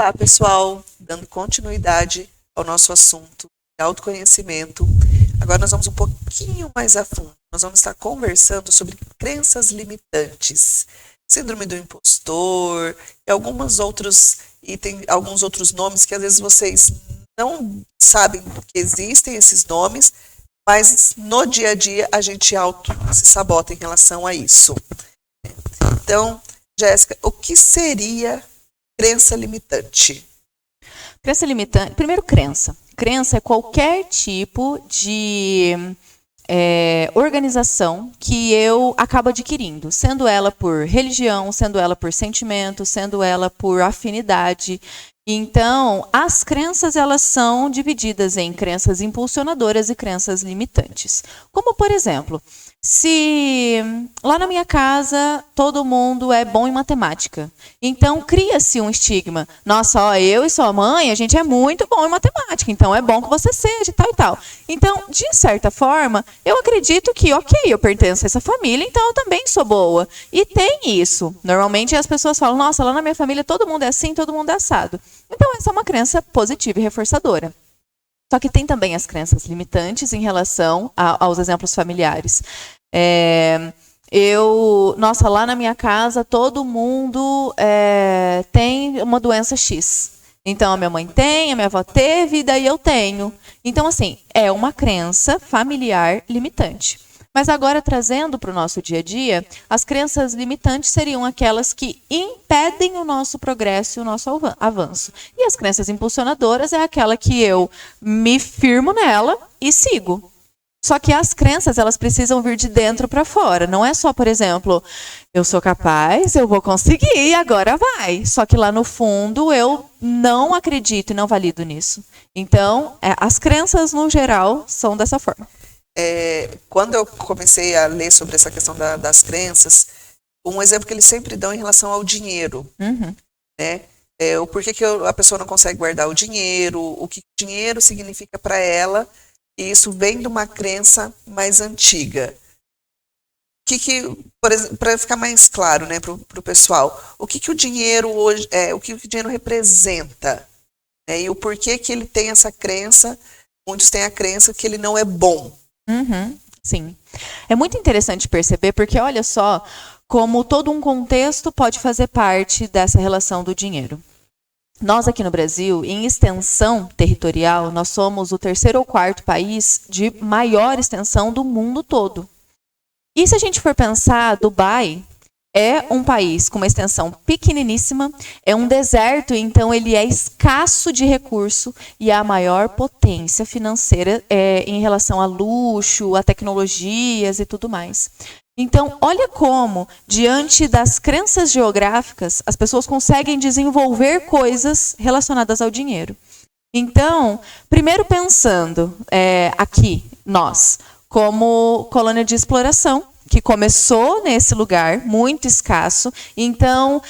Olá, pessoal! Dando continuidade ao nosso assunto de autoconhecimento. Agora nós vamos um pouquinho mais a fundo. Nós vamos estar conversando sobre crenças limitantes, síndrome do impostor e tem alguns outros nomes que às vezes vocês não sabem que existem esses nomes, mas no dia a dia a gente se sabota em relação a isso. Então, Jéssica, o que seria crença limitante? Crença limitante. Primeiro, crença. Crença é qualquer tipo de organização que eu acabo adquirindo, sendo ela por religião, sendo ela por sentimento, sendo ela por afinidade. Então, as crenças, elas são divididas em crenças impulsionadoras e crenças limitantes. Como, por exemplo, se lá na minha casa todo mundo é bom em matemática, então cria-se um estigma. Nossa, ó, eu e sua mãe, a gente é muito bom em matemática, então é bom que você seja e tal e tal. Então, de certa forma, eu acredito que, ok, eu pertenço a essa família, então eu também sou boa. E tem isso. Normalmente as pessoas falam, nossa, lá na minha família todo mundo é assim, todo mundo é assado. Então, essa é uma crença positiva e reforçadora. Só que tem também as crenças limitantes em relação aos exemplos familiares. Nossa, lá na minha casa todo mundo tem uma doença X. Então, a minha mãe tem, a minha avó teve, e daí eu tenho. Então, assim, é uma crença familiar limitante. Mas agora, trazendo para o nosso dia a dia, as crenças limitantes seriam aquelas que impedem o nosso progresso e o nosso avanço. E as crenças impulsionadoras é aquela que eu me firmo nela e sigo. Só que as crenças, elas precisam vir de dentro para fora. Não é só, por exemplo, eu sou capaz, eu vou conseguir, agora vai. Só que lá no fundo eu não acredito e não valido nisso. Então, as crenças, no geral, são dessa forma. Quando eu comecei a ler sobre essa questão das crenças, um exemplo que eles sempre dão em relação ao dinheiro, né? O porquê que a pessoa não consegue guardar o dinheiro, o que dinheiro significa para ela, e isso vem de uma crença mais antiga. Por exemplo, para ficar mais claro, né, para o pessoal, o que o dinheiro hoje o que o dinheiro representa, né, e o porquê que ele tem essa crença. Muitos têm a crença que ele não é bom. Sim. É muito interessante perceber, porque olha só como todo um contexto pode fazer parte dessa relação do dinheiro. Nós aqui no Brasil, em extensão territorial, nós somos o 3º ou 4º país de maior extensão do mundo todo. E se a gente for pensar, Dubai é um país com uma extensão pequeniníssima, é um deserto, então ele é escasso de recurso e é a maior potência financeira em relação a luxo, a tecnologias e tudo mais. Então, olha como, diante das crenças geográficas, as pessoas conseguem desenvolver coisas relacionadas ao dinheiro. Então, primeiro pensando aqui, nós, como colônia de exploração, que começou nesse lugar, muito escasso. Então,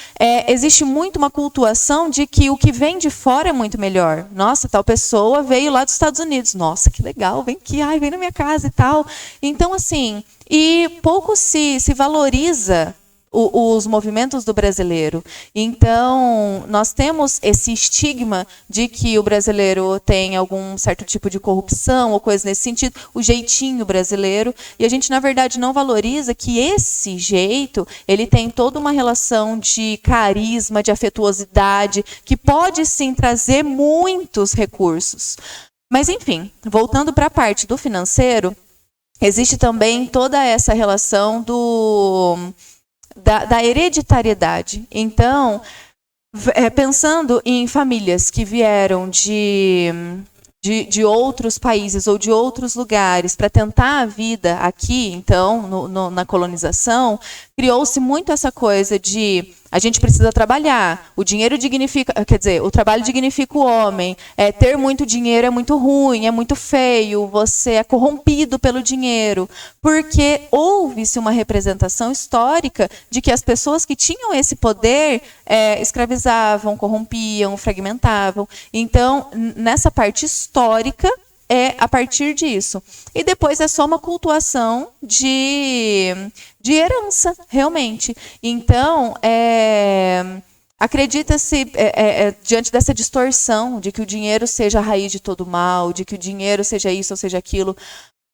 existe muito uma cultuação de que o que vem de fora é muito melhor. Nossa, tal pessoa veio lá dos Estados Unidos. Nossa, que legal, vem aqui, vem na minha casa e tal. Então, assim, e pouco se valoriza os movimentos do brasileiro. Então, nós temos esse estigma de que o brasileiro tem algum certo tipo de corrupção ou coisa nesse sentido, o jeitinho brasileiro, e a gente, na verdade, não valoriza que esse jeito, ele tem toda uma relação de carisma, de afetuosidade, que pode, sim, trazer muitos recursos. Mas, enfim, voltando para a parte do financeiro, existe também toda essa relação da hereditariedade. Então, pensando em famílias que vieram de outros países ou de outros lugares para tentar a vida aqui, então, na colonização, criou-se muito essa coisa de a gente precisa trabalhar, o dinheiro dignifica, quer dizer, o trabalho dignifica o homem, ter muito dinheiro é muito ruim, é muito feio, você é corrompido pelo dinheiro, porque houve-se uma representação histórica de que as pessoas que tinham esse poder escravizavam, corrompiam, fragmentavam. Então, nessa parte histórica, é a partir disso. E depois é só uma cultuação de herança, realmente. Então, Acredita-se, diante dessa distorção de que o dinheiro seja a raiz de todo mal, de que o dinheiro seja isso ou seja aquilo.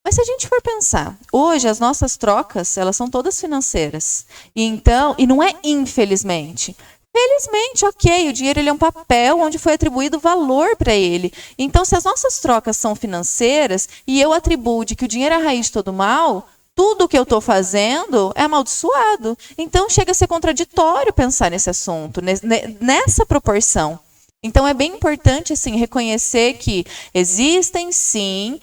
Mas se a gente for pensar, hoje as nossas trocas, elas são todas financeiras. E não é infelizmente. Felizmente, ok, o dinheiro ele é um papel onde foi atribuído valor para ele. Então, se as nossas trocas são financeiras e eu atribuo de que o dinheiro é a raiz de todo mal, tudo que eu estou fazendo é amaldiçoado. Então, chega a ser contraditório pensar nesse assunto, nessa proporção. Então, é bem importante assim, reconhecer que existem, sim,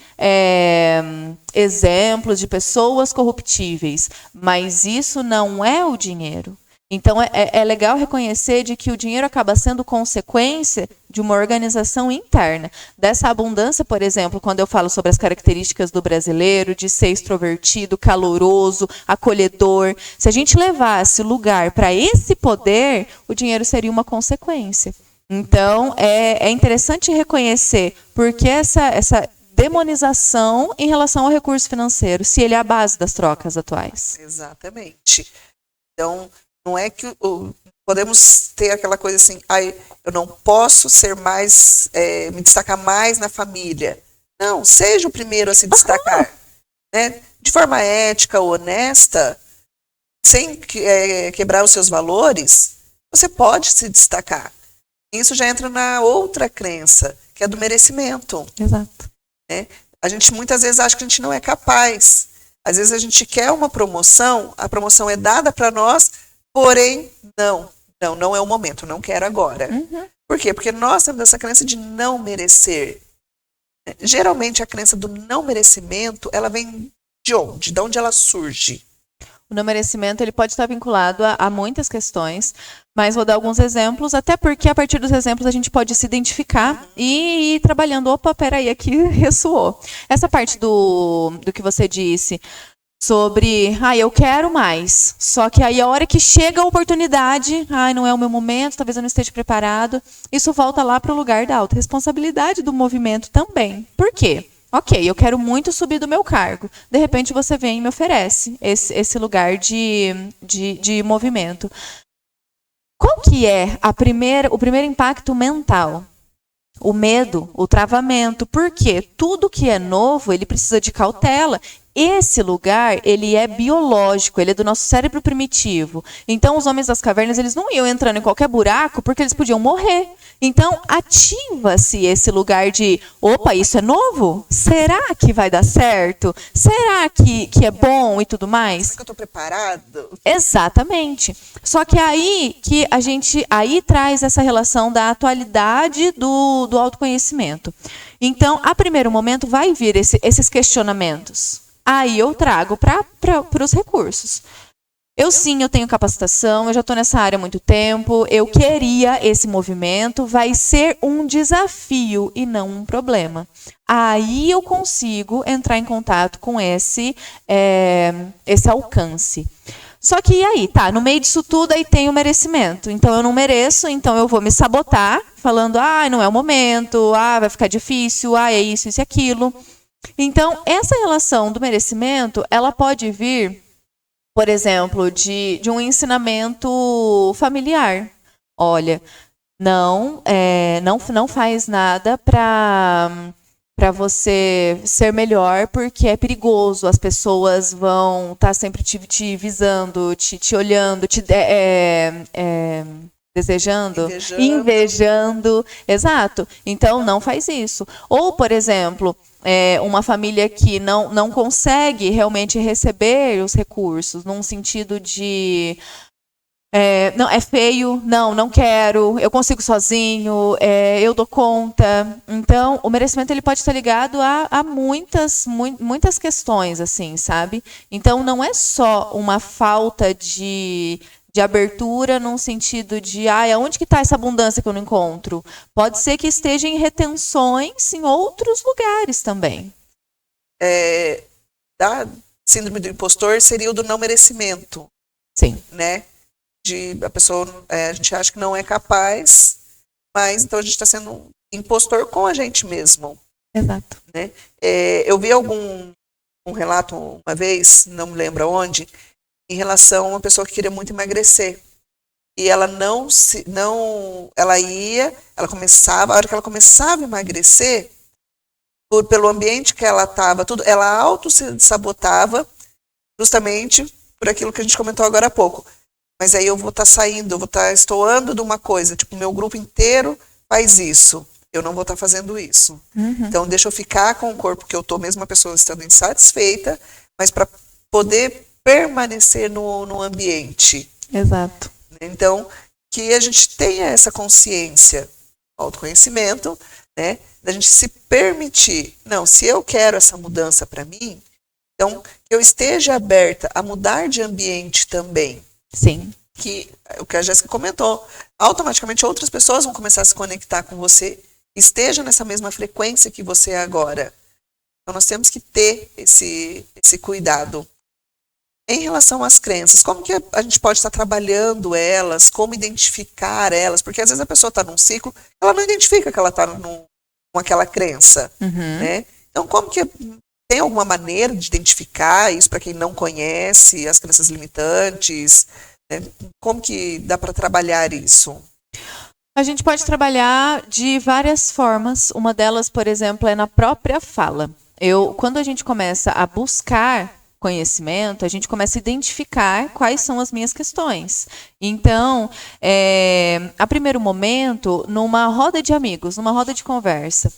exemplos de pessoas corruptíveis, mas isso não é o dinheiro. Então, é legal reconhecer de que o dinheiro acaba sendo consequência de uma organização interna. Dessa abundância, por exemplo, quando eu falo sobre as características do brasileiro, de ser extrovertido, caloroso, acolhedor, se a gente levasse lugar para esse poder, o dinheiro seria uma consequência. Então, é interessante reconhecer porque essa demonização em relação ao recurso financeiro, se ele é a base das trocas atuais. Exatamente. Então, não é que podemos ter aquela coisa assim, eu não posso ser mais, me destacar mais na família. Não, seja o primeiro a se destacar. Né? De forma ética, honesta, sem quebrar os seus valores, você pode se destacar. Isso já entra na outra crença, que é do merecimento. Exato. Né? A gente muitas vezes acha que a gente não é capaz. Às vezes a gente quer uma promoção, a promoção é dada para nós, porém, não é o momento, não quero agora. Uhum. Por quê? Porque nós temos essa crença de não merecer. Geralmente a crença do não merecimento, ela vem de onde? De onde ela surge? O não merecimento ele pode estar vinculado a muitas questões, mas vou dar alguns exemplos, até porque a partir dos exemplos a gente pode se identificar e ir trabalhando. Opa, peraí, aqui ressoou. Essa parte do que você disse sobre, eu quero mais, só que aí a hora que chega a oportunidade, não é o meu momento, talvez eu não esteja preparado, isso volta lá para o lugar da autorresponsabilidade do movimento também. Por quê? Ok, eu quero muito subir do meu cargo. De repente você vem e me oferece esse lugar de movimento. Qual que é o primeiro impacto mental? O medo, o travamento. Por quê? Tudo que é novo, ele precisa de cautela. Esse lugar, ele é biológico, ele é do nosso cérebro primitivo. Então, os homens das cavernas, eles não iam entrando em qualquer buraco porque eles podiam morrer. Então, ativa-se esse lugar de, opa, isso é novo? Será que vai dar certo? Será que é bom e tudo mais? Será que eu estou preparado? Exatamente. Só que aí que a gente traz essa relação da atualidade do autoconhecimento. Então, a primeiro momento, vai vir esses questionamentos. Aí eu trago para os recursos. Eu tenho capacitação, eu já estou nessa área há muito tempo, eu queria esse movimento, vai ser um desafio e não um problema. Aí eu consigo entrar em contato com esse alcance. Só que aí, no meio disso tudo, aí tem o merecimento. Então eu não mereço, então eu vou me sabotar, falando, não é o momento, vai ficar difícil, é isso e aquilo. Então, essa relação do merecimento, ela pode vir, por exemplo, de um ensinamento familiar. Olha, não faz nada para você ser melhor, porque é perigoso. As pessoas vão estar sempre te visando, te olhando, desejando, invejando. Exato. Então, não faz isso. Ou, por exemplo, uma família que não consegue realmente receber os recursos, num sentido de... não, é feio, não quero, eu consigo sozinho, eu dou conta. Então, o merecimento ele pode estar ligado a muitas questões, assim, sabe? Então, não é só uma falta de abertura num sentido de, aonde que está essa abundância que eu não encontro? Pode ser que esteja em retenções em outros lugares também. Da síndrome do impostor seria o do não merecimento. Sim. Né? A pessoa, a gente acha que não é capaz, mas então a gente está sendo um impostor com a gente mesmo. Exato. Né? Eu vi um relato uma vez, não me lembro onde, em relação a uma pessoa que queria muito emagrecer. e ela ela começava, a hora que ela começava a emagrecer, pelo ambiente que ela estava, ela auto se sabotava, justamente por aquilo que a gente comentou agora há pouco. Mas aí eu vou estar saindo, eu vou estar estoando de uma coisa, tipo, meu grupo inteiro faz isso, eu não vou estar fazendo isso. Então, deixa eu ficar com o corpo que eu tô, mesmo a pessoa estando insatisfeita, mas para poder permanecer no ambiente. Exato. Então, que a gente tenha essa consciência, autoconhecimento, né, da gente se permitir. Não, se eu quero essa mudança para mim, então que eu esteja aberta a mudar de ambiente também. Sim. Que o que a Jéssica comentou, automaticamente outras pessoas vão começar a se conectar com você, esteja nessa mesma frequência que você é agora. Então nós temos que ter esse cuidado. Em relação às crenças, como que a gente pode estar trabalhando elas, como identificar elas, porque às vezes a pessoa está num ciclo, ela não identifica que ela está com aquela crença, né? Então, como que tem alguma maneira de identificar isso para quem não conhece as crenças limitantes? Né? Como que dá para trabalhar isso? A gente pode trabalhar de várias formas. Uma delas, por exemplo, é na própria fala. Quando a gente começa a buscar conhecimento, a gente começa a identificar quais são as minhas questões. Então, a primeiro momento, numa roda de amigos, numa roda de conversa,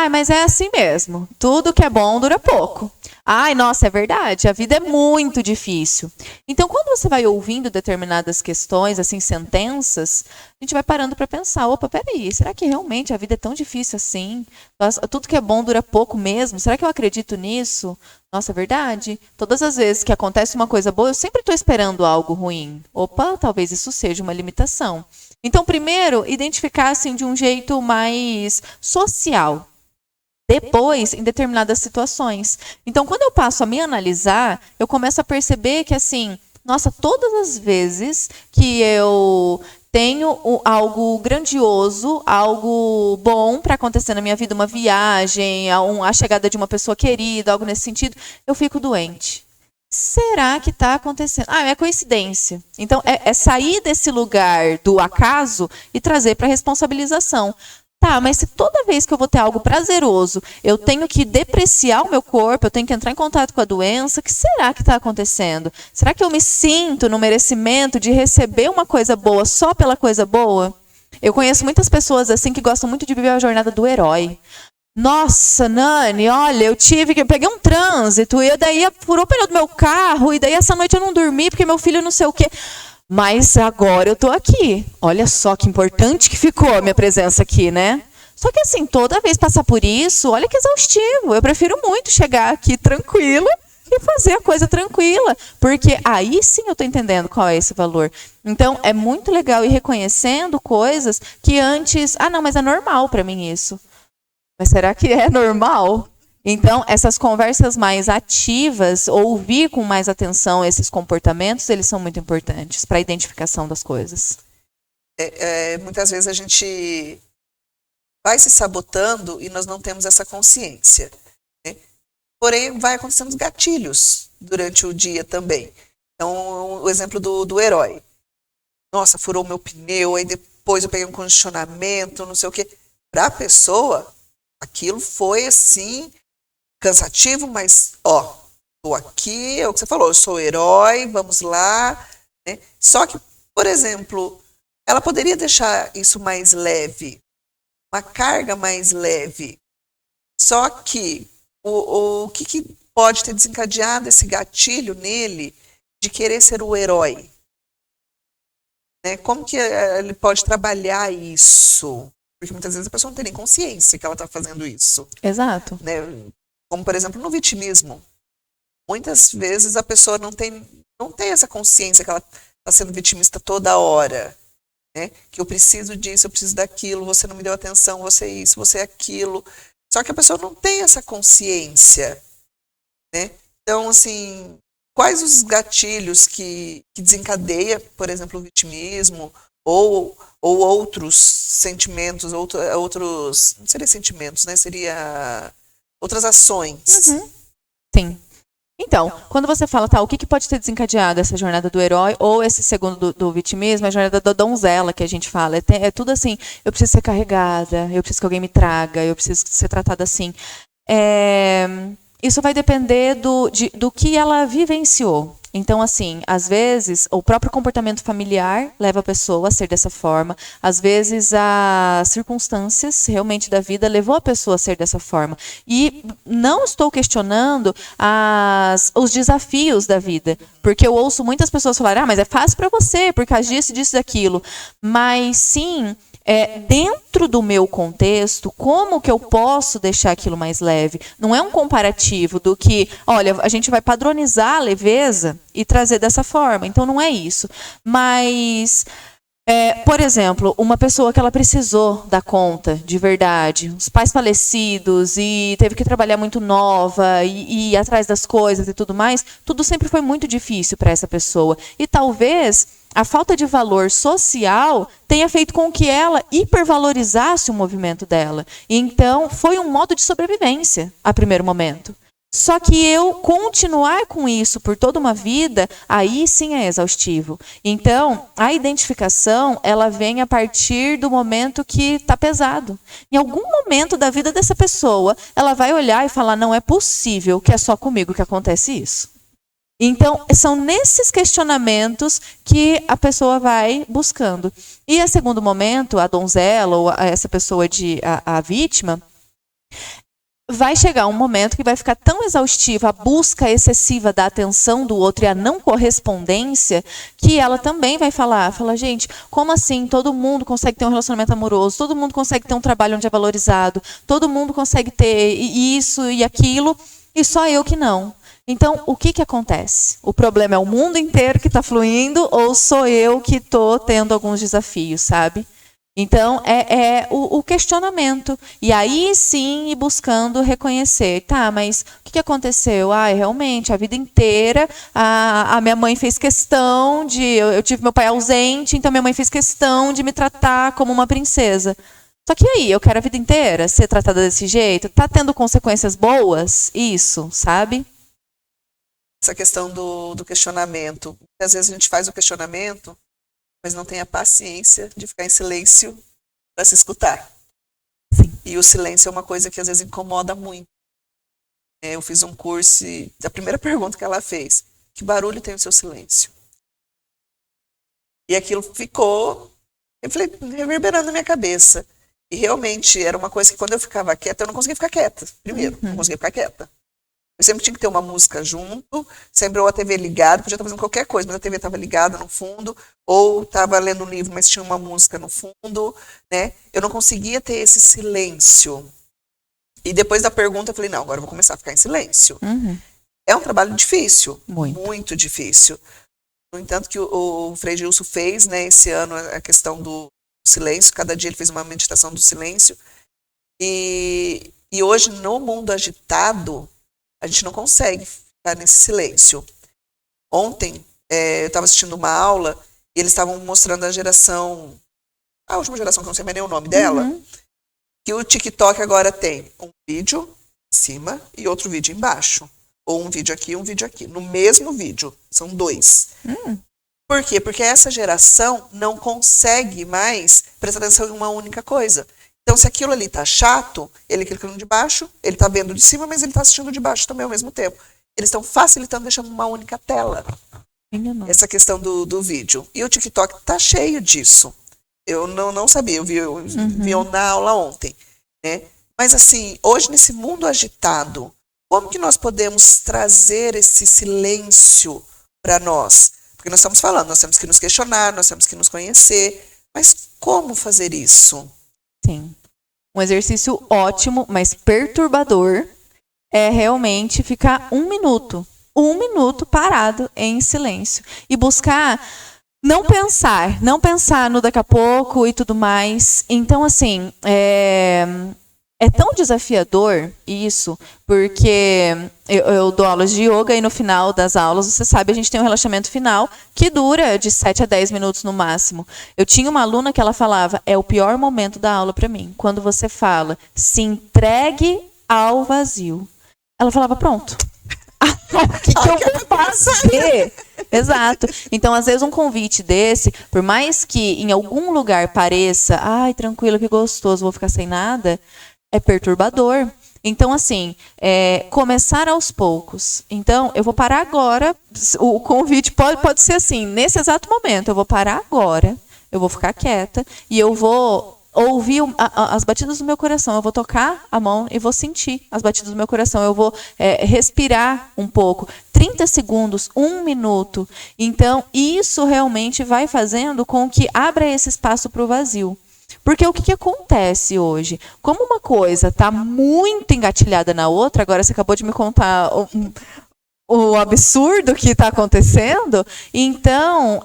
mas é assim mesmo, tudo que é bom dura pouco. Ai, nossa, é verdade, a vida é muito difícil. Então, quando você vai ouvindo determinadas questões, assim, sentenças, a gente vai parando para pensar, opa, peraí, será que realmente a vida é tão difícil assim? Nossa, tudo que é bom dura pouco mesmo? Será que eu acredito nisso? Nossa, é verdade? Todas as vezes que acontece uma coisa boa, eu sempre estou esperando algo ruim. Opa, talvez isso seja uma limitação. Então, primeiro, identificar assim de um jeito mais social. Depois, em determinadas situações. Então, quando eu passo a me analisar, eu começo a perceber que, assim, nossa, todas as vezes que eu tenho algo grandioso, algo bom para acontecer na minha vida, uma viagem, a chegada de uma pessoa querida, algo nesse sentido, eu fico doente. Será que está acontecendo? É coincidência. Então, é sair desse lugar do acaso e trazer para a responsabilização. Tá, mas se toda vez que eu vou ter algo prazeroso, eu tenho que depreciar o meu corpo, eu tenho que entrar em contato com a doença, o que será que está acontecendo? Será que eu me sinto no merecimento de receber uma coisa boa só pela coisa boa? Eu conheço muitas pessoas assim que gostam muito de viver a jornada do herói. Nossa, Nani, olha, eu peguei um trânsito e daí furou o pneu do meu carro e daí essa noite eu não dormi porque meu filho não sei o quê. Mas agora eu tô aqui. Olha só que importante que ficou a minha presença aqui, né? Só que assim, toda vez passar por isso, olha que exaustivo. Eu prefiro muito chegar aqui tranquila e fazer a coisa tranquila. Porque aí sim eu tô entendendo qual é esse valor. Então, é muito legal ir reconhecendo coisas que antes... não, mas é normal para mim isso. Mas será que é normal? Então, essas conversas mais ativas, ouvir com mais atenção esses comportamentos, eles são muito importantes para a identificação das coisas. Muitas vezes a gente vai se sabotando e nós não temos essa consciência. Né? Porém, vai acontecendo os gatilhos durante o dia também. Então, o exemplo do herói. Nossa, furou meu pneu, aí depois eu peguei um condicionamento, não sei o quê. Para a pessoa, aquilo foi assim... cansativo, mas, tô aqui, é o que você falou, eu sou o herói, vamos lá. Né? Só que, por exemplo, ela poderia deixar isso mais leve, uma carga mais leve. Só que o que pode ter desencadeado esse gatilho nele de querer ser o herói? Né? Como que ele pode trabalhar isso? Porque muitas vezes a pessoa não tem nem consciência que ela está fazendo isso. Exato. Né? Como, por exemplo, no vitimismo. Muitas vezes a pessoa não tem essa consciência que ela está sendo vitimista toda hora. Né? Que eu preciso disso, eu preciso daquilo, você não me deu atenção, você é isso, você é aquilo. Só que a pessoa não tem essa consciência. Né? Então, assim, quais os gatilhos que desencadeia, por exemplo, o vitimismo ou outros sentimentos, outros... Não seria sentimentos, né? Seria... outras ações. Sim. Então, quando você fala, tá, o que pode ter desencadeado essa jornada do herói ou esse segundo do vitimismo, a jornada da donzela que a gente fala. É tudo assim, eu preciso ser carregada, eu preciso que alguém me traga, eu preciso ser tratada assim. Isso vai depender do que ela vivenciou. Então, assim, às vezes, o próprio comportamento familiar leva a pessoa a ser dessa forma. Às vezes, as circunstâncias realmente da vida levou a pessoa a ser dessa forma. E não estou questionando os desafios da vida. Porque eu ouço muitas pessoas falarem, mas é fácil para você, por causa disso, disso, daquilo. Mas, sim, dentro do meu contexto, como que eu posso deixar aquilo mais leve? Não é um comparativo do que, olha, a gente vai padronizar a leveza e trazer dessa forma. Então, não é isso. Mas, por exemplo, uma pessoa que ela precisou dar conta, de verdade, os pais falecidos e teve que trabalhar muito nova e ir atrás das coisas e tudo mais, tudo sempre foi muito difícil para essa pessoa. E talvez a falta de valor social tenha feito com que ela hipervalorizasse o movimento dela. E então, foi um modo de sobrevivência a primeiro momento. Só que eu continuar com isso por toda uma vida, aí sim é exaustivo. Então, a identificação, ela vem a partir do momento que está pesado. Em algum momento da vida dessa pessoa, ela vai olhar e falar, não é possível que é só comigo que acontece isso. Então, são nesses questionamentos que a pessoa vai buscando. E a segundo momento, a donzela ou essa pessoa, a vítima, vai chegar um momento que vai ficar tão exaustiva a busca excessiva da atenção do outro e a não correspondência, que ela também vai falar, gente, como assim todo mundo consegue ter um relacionamento amoroso, todo mundo consegue ter um trabalho onde é valorizado, todo mundo consegue ter isso e aquilo, e só eu que não. Então, o que acontece? O problema é o mundo inteiro que está fluindo ou sou eu que estou tendo alguns desafios, sabe? Então, o questionamento. E aí, sim, ir buscando reconhecer. Tá, mas o que aconteceu? Realmente, a vida inteira, a minha mãe fez questão de... Eu tive meu pai ausente, então minha mãe fez questão de me tratar como uma princesa. Só que aí, eu quero a vida inteira ser tratada desse jeito? Tá tendo consequências boas? Isso, sabe? Essa questão do questionamento. Às vezes a gente faz o questionamento, mas não tem a paciência de ficar em silêncio para se escutar. Sim. E o silêncio é uma coisa que às vezes incomoda muito. Eu fiz um curso e a primeira pergunta que ela fez, que barulho tem o seu silêncio? E aquilo ficou, eu falei, reverberando na minha cabeça. E realmente era uma coisa que quando eu ficava quieta, eu não conseguia ficar quieta. Primeiro, não conseguia ficar quieta. Eu sempre tinha que ter uma música junto, sempre ou a TV ligada, podia estar fazendo qualquer coisa, mas a TV estava ligada no fundo, ou estava lendo um livro, mas tinha uma música no fundo, né? Eu não conseguia ter esse silêncio. E depois da pergunta, eu falei, não, agora eu vou começar a ficar em silêncio. É um trabalho difícil, muito difícil. No entanto, que o Frei Gilson fez, né, esse ano, a questão do silêncio, cada dia ele fez uma meditação do silêncio. E hoje, no mundo agitado, a gente não consegue ficar nesse silêncio. Ontem, eu estava assistindo uma aula e eles estavam mostrando a última geração, que eu não sei mais nem o nome dela, que o TikTok agora tem um vídeo em cima e outro vídeo embaixo. Ou um vídeo aqui e um vídeo aqui. No mesmo vídeo. São 2. Por quê? Porque essa geração não consegue mais prestar atenção em uma única coisa. Então, se aquilo ali tá chato, ele clica no de baixo, ele tá vendo de cima, mas ele tá assistindo de baixo também ao mesmo tempo. Eles estão facilitando, deixando uma única tela. Essa questão do vídeo. E o TikTok tá cheio disso. Eu não sabia, eu vi na aula ontem. Né? Mas assim, hoje nesse mundo agitado, como que nós podemos trazer esse silêncio para nós? Porque nós estamos falando, nós temos que nos questionar, nós temos que nos conhecer. Mas como fazer isso? Sim. Um exercício ótimo, mas perturbador, é realmente ficar 1 minuto parado em silêncio. E buscar não pensar no daqui a pouco e tudo mais. Então, assim, é tão desafiador isso, porque eu dou aulas de yoga e no final das aulas, você sabe, a gente tem um relaxamento final que dura de 7 a 10 minutos no máximo. Eu tinha uma aluna que ela falava, é o pior momento da aula para mim, quando você fala, se entregue ao vazio. Ela falava, pronto. O que eu vou fazer? Exato. Então, às vezes, um convite desse, por mais que em algum lugar pareça, ai, tranquilo, que gostoso, vou ficar sem nada, é perturbador. Então, assim, começar aos poucos. Então, eu vou parar agora. O convite pode ser assim, nesse exato momento, eu vou parar agora, eu vou ficar quieta e eu vou ouvir as batidas do meu coração, eu vou tocar a mão e vou sentir as batidas do meu coração, eu vou respirar um pouco, 30 segundos, 1 minuto. Então, isso realmente vai fazendo com que abra esse espaço para o vazio. Porque o que acontece hoje? Como uma coisa está muito engatilhada na outra, agora você acabou de me contar o absurdo que está acontecendo, então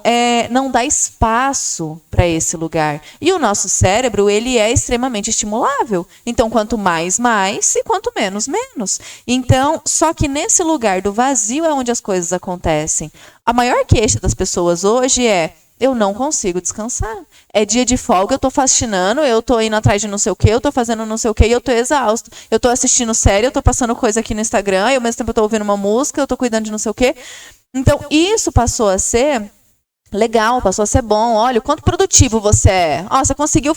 não dá espaço para esse lugar. E o nosso cérebro, ele é extremamente estimulável. Então, quanto mais, mais, e quanto menos, menos. Então, só que nesse lugar do vazio é onde as coisas acontecem. A maior queixa das pessoas hoje é: eu não consigo descansar. É dia de folga, eu estou fascinando, eu estou indo atrás de não sei o quê, eu estou fazendo não sei o quê e eu estou exausto. Eu estou assistindo série, eu estou passando coisa aqui no Instagram, e ao mesmo tempo eu estou ouvindo uma música, eu estou cuidando de não sei o quê. Então, isso passou a ser legal, passou a ser bom. Olha, o quanto produtivo você é. Você conseguiu,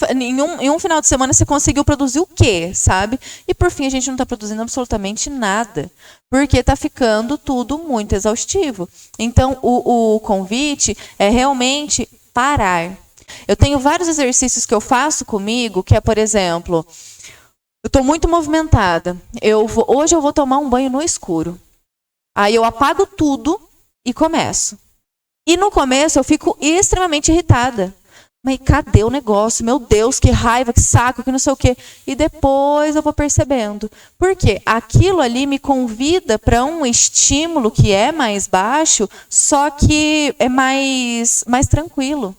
em um final de semana, você conseguiu produzir o quê, sabe? E, por fim, a gente não está produzindo absolutamente nada, porque está ficando tudo muito exaustivo. Então, o convite é realmente parar. Eu tenho vários exercícios que eu faço comigo, que é, por exemplo, eu estou muito movimentada. Hoje eu vou tomar um banho no escuro. Aí eu apago tudo e começo. E no começo eu fico extremamente irritada. Mas cadê o negócio? Meu Deus, que raiva, que saco, que não sei o quê. E depois eu vou percebendo. Por quê? Aquilo ali me convida para um estímulo que é mais baixo, só que é mais tranquilo.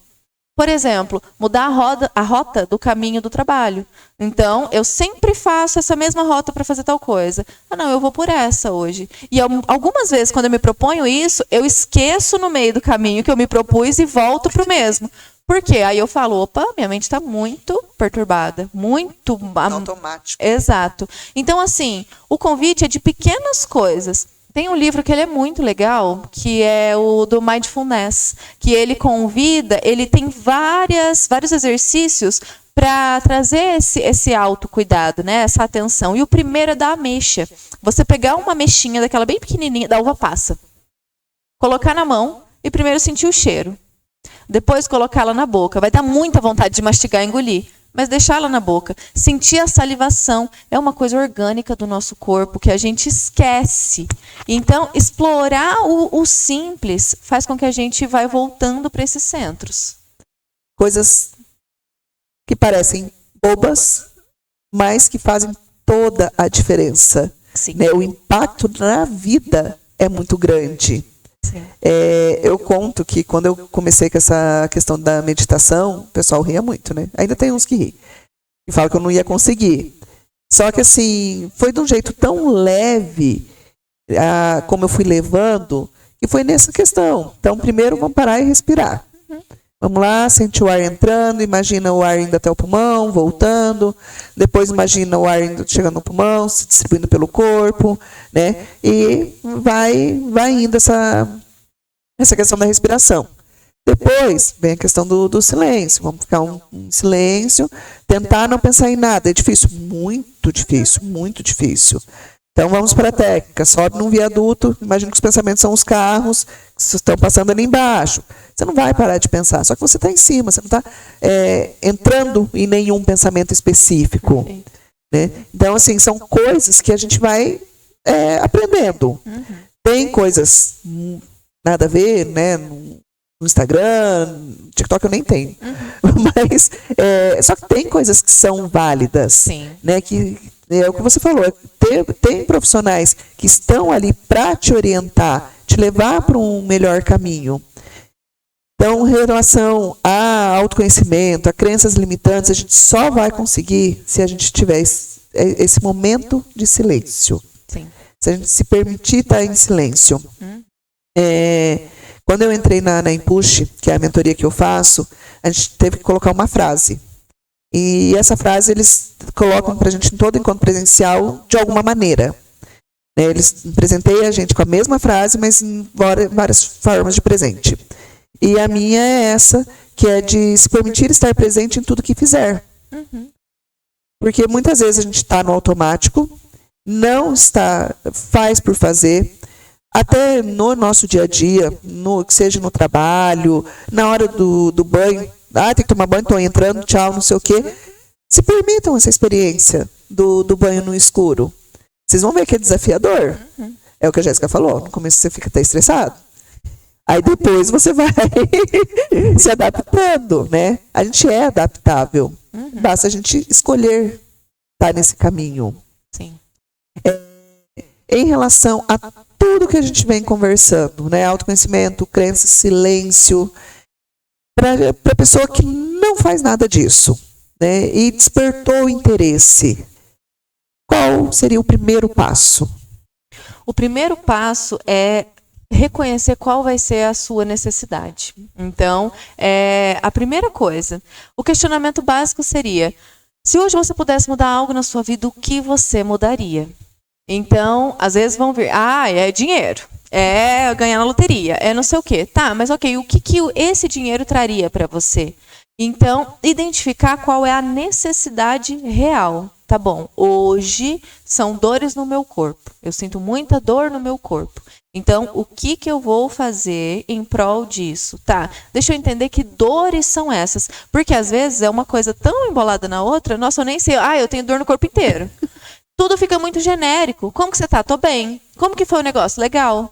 Por exemplo, mudar a rota do caminho do trabalho. Então, eu sempre faço essa mesma rota para fazer tal coisa. Não, eu vou por essa hoje. E algumas vezes, quando eu me proponho isso, eu esqueço no meio do caminho que eu me propus e volto para o mesmo. Por quê? Aí eu falo, opa, minha mente está muito perturbada. Muito automático. Exato. Então, assim, o convite é de pequenas coisas. Tem um livro que ele é muito legal, que é o do Mindfulness, que ele convida, ele tem vários exercícios para trazer esse autocuidado, né? Essa atenção. E o primeiro é da ameixa. Você pegar uma ameixinha daquela bem pequenininha, da uva passa, colocar na mão e primeiro sentir o cheiro. Depois colocá-la na boca. Vai dar muita vontade de mastigar e engolir, mas deixá-la na boca. Sentir a salivação é uma coisa orgânica do nosso corpo que a gente esquece. Então, explorar o simples faz com que a gente vá voltando para esses centros. Coisas que parecem bobas, mas que fazem toda a diferença. Né? O impacto na vida é muito grande. Eu conto que quando eu comecei com essa questão da meditação, o pessoal ria muito, né? Ainda tem uns que riem. E falam que eu não ia conseguir. Só que assim, foi de um jeito tão leve, como eu fui levando, que foi nessa questão. Então, primeiro vamos parar e respirar. Vamos lá, sente o ar entrando, imagina o ar indo até o pulmão, voltando. Depois imagina o ar chegando no pulmão, se distribuindo pelo corpo, né? E vai indo essa questão da respiração. Depois vem a questão do silêncio. Vamos ficar em silêncio, tentar não pensar em nada. É difícil, muito difícil, muito difícil. Então vamos para a técnica. Sobe num viaduto, imagina que os pensamentos são os carros que estão passando ali embaixo. Você não vai parar de pensar, só que você está em cima, você não está entrando em nenhum pensamento específico. Né? Então, assim, são coisas que a gente vai aprendendo. Tem coisas nada a ver, né? No Instagram, no TikTok eu nem tenho. Mas, só que tem coisas que são válidas. Sim. Né? Que é o que você falou, tem profissionais que estão ali para te orientar, te levar para um melhor caminho. Então, em relação a autoconhecimento, a crenças limitantes, a gente só vai conseguir se a gente tiver esse momento de silêncio. Sim. Se a gente se permitir estar em silêncio. Quando eu entrei na Impush, que é a mentoria que eu faço, a gente teve que colocar uma frase. E essa frase eles colocam para a gente em todo encontro presencial de alguma maneira. Né? Eles presenteia a gente com a mesma frase, mas em várias formas de presente. E a minha é essa, que é de se permitir estar presente em tudo que fizer. Porque muitas vezes a gente está no automático, não está, faz por fazer, até no nosso dia a dia, seja no trabalho, na hora do banho, tem que tomar banho, estou entrando, tchau, não sei o quê. Se permitam essa experiência do banho no escuro. Vocês vão ver que é desafiador. É o que a Jéssica falou, no começo você fica até estressado. Aí depois você vai se adaptando, né? A gente é adaptável. Basta a gente escolher estar nesse caminho. Sim. Em relação a tudo que a gente vem conversando, né? Autoconhecimento, crença, silêncio. Para a pessoa que não faz nada disso, né? E despertou o interesse, qual seria o primeiro passo? O primeiro passo é reconhecer qual vai ser a sua necessidade. Então, a primeira coisa, o questionamento básico seria: se hoje você pudesse mudar algo na sua vida, o que você mudaria? Então, às vezes vão vir, é dinheiro, é ganhar na loteria, é não sei o quê. Tá, mas ok, o que esse dinheiro traria para você? Então, identificar qual é a necessidade real. Tá bom, hoje são dores no meu corpo. Eu sinto muita dor no meu corpo. Então, o que eu vou fazer em prol disso? Tá, deixa eu entender que dores são essas. Porque às vezes é uma coisa tão embolada na outra, nossa, eu nem sei, eu tenho dor no corpo inteiro. Tudo fica muito genérico. Como que você tá? Tô bem. Como que foi o negócio? Legal.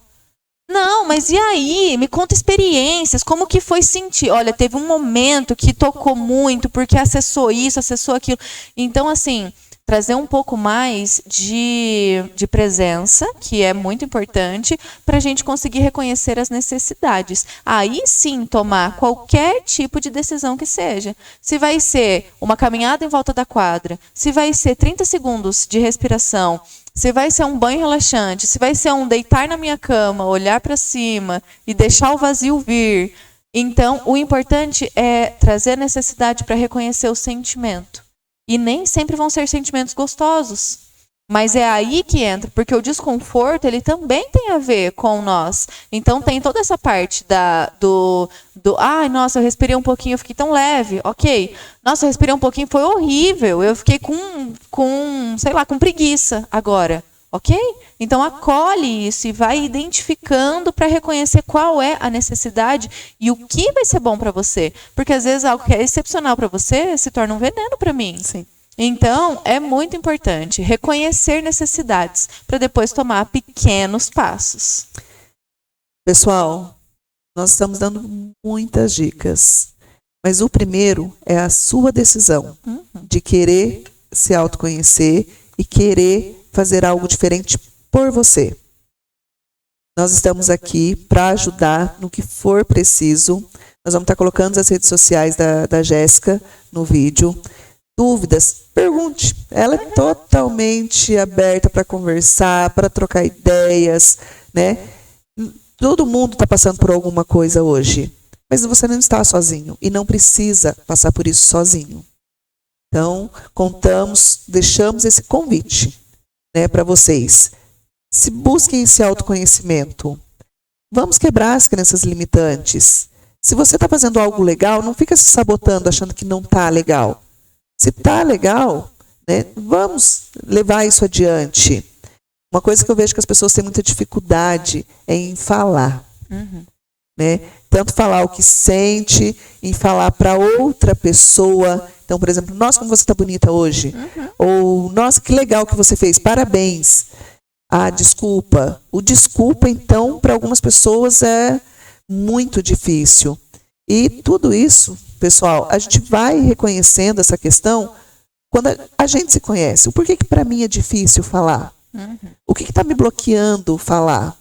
Não, mas e aí? Me conta experiências, como que foi sentir? Olha, teve um momento que tocou muito, porque acessou isso, acessou aquilo. Então, assim, trazer um pouco mais de presença, que é muito importante, para a gente conseguir reconhecer as necessidades. Aí sim, tomar qualquer tipo de decisão que seja. Se vai ser uma caminhada em volta da quadra, se vai ser 30 segundos de respiração, se vai ser um banho relaxante, se vai ser um deitar na minha cama, olhar para cima e deixar o vazio vir. Então, o importante é trazer a necessidade para reconhecer o sentimento. E nem sempre vão ser sentimentos gostosos. Mas é aí que entra, porque o desconforto, ele também tem a ver com nós. Então, tem toda essa parte nossa, eu respirei um pouquinho, eu fiquei tão leve. Ok. Nossa, eu respirei um pouquinho, foi horrível. Eu fiquei com preguiça agora. Ok? Então, acolhe isso e vai identificando para reconhecer qual é a necessidade e o que vai ser bom para você. Porque, às vezes, algo que é excepcional para você se torna um veneno para mim. Sim. Então, é muito importante reconhecer necessidades para depois tomar pequenos passos. Pessoal, nós estamos dando muitas dicas, mas o primeiro é a sua decisão de querer se autoconhecer e querer fazer algo diferente por você. Nós estamos aqui para ajudar no que for preciso. Nós vamos estar colocando as redes sociais da Jéssica no vídeo. Dúvidas, pergunte. Ela é totalmente aberta para conversar, para trocar ideias, né? Todo mundo está passando por alguma coisa hoje, mas você não está sozinho e não precisa passar por isso sozinho. Então, deixamos esse convite, né, para vocês. Se busquem esse autoconhecimento. Vamos quebrar as crenças limitantes. Se você está fazendo algo legal, não fica se sabotando achando que não está legal. Se está legal, né, vamos levar isso adiante. Uma coisa que eu vejo que as pessoas têm muita dificuldade é em falar. Né? Tanto falar o que sente, em falar para outra pessoa. Então, por exemplo, nossa, como você está bonita hoje. Ou, nossa, que legal que você fez, parabéns. Desculpa. O desculpa, então, para algumas pessoas é muito difícil. E tudo isso, pessoal, a gente vai reconhecendo essa questão quando a gente se conhece. O porquê que para mim é difícil falar? O que está me bloqueando falar?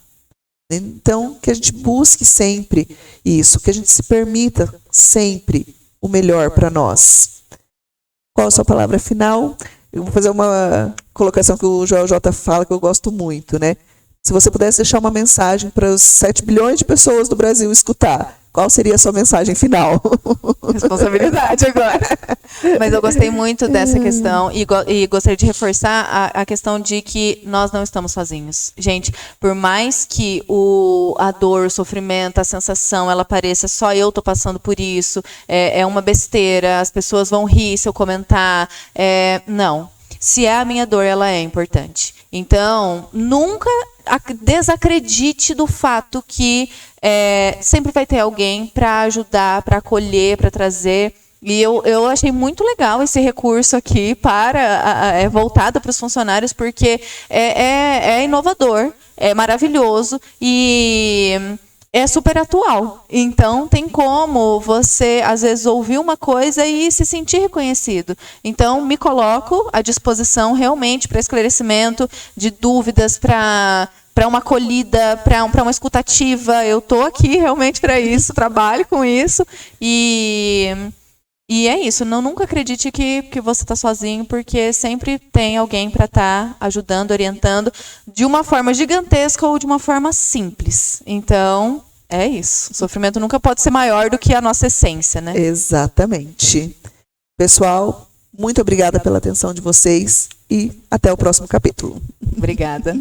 Então, que a gente busque sempre isso, que a gente se permita sempre o melhor para nós. Qual a sua palavra final? Eu vou fazer uma colocação que o Joel J fala, que eu gosto muito, né? Se você pudesse deixar uma mensagem para os 7 bilhões de pessoas do Brasil escutar, qual seria a sua mensagem final? Responsabilidade agora. Mas eu gostei muito dessa questão e gostaria de reforçar a questão de que nós não estamos sozinhos. Gente, por mais que a dor, o sofrimento, a sensação, ela pareça só eu tô passando por isso, é uma besteira, as pessoas vão rir se eu comentar. Não. Se é a minha dor, ela é importante. Então, nunca desacredite do fato que sempre vai ter alguém para ajudar, para acolher, para trazer. E eu achei muito legal esse recurso aqui voltado para os funcionários, porque é inovador, é maravilhoso e é super atual. Então, tem como você, às vezes, ouvir uma coisa e se sentir reconhecido. Então, me coloco à disposição realmente para esclarecimento de dúvidas, para uma acolhida, para uma escutativa. Eu estou aqui realmente para isso, trabalho com isso. E é isso, nunca acredite que você está sozinho, porque sempre tem alguém para estar ajudando, orientando, de uma forma gigantesca ou de uma forma simples. Então, é isso. O sofrimento nunca pode ser maior do que a nossa essência, né? Exatamente. Pessoal, muito obrigada pela atenção de vocês e até o próximo capítulo. Obrigada.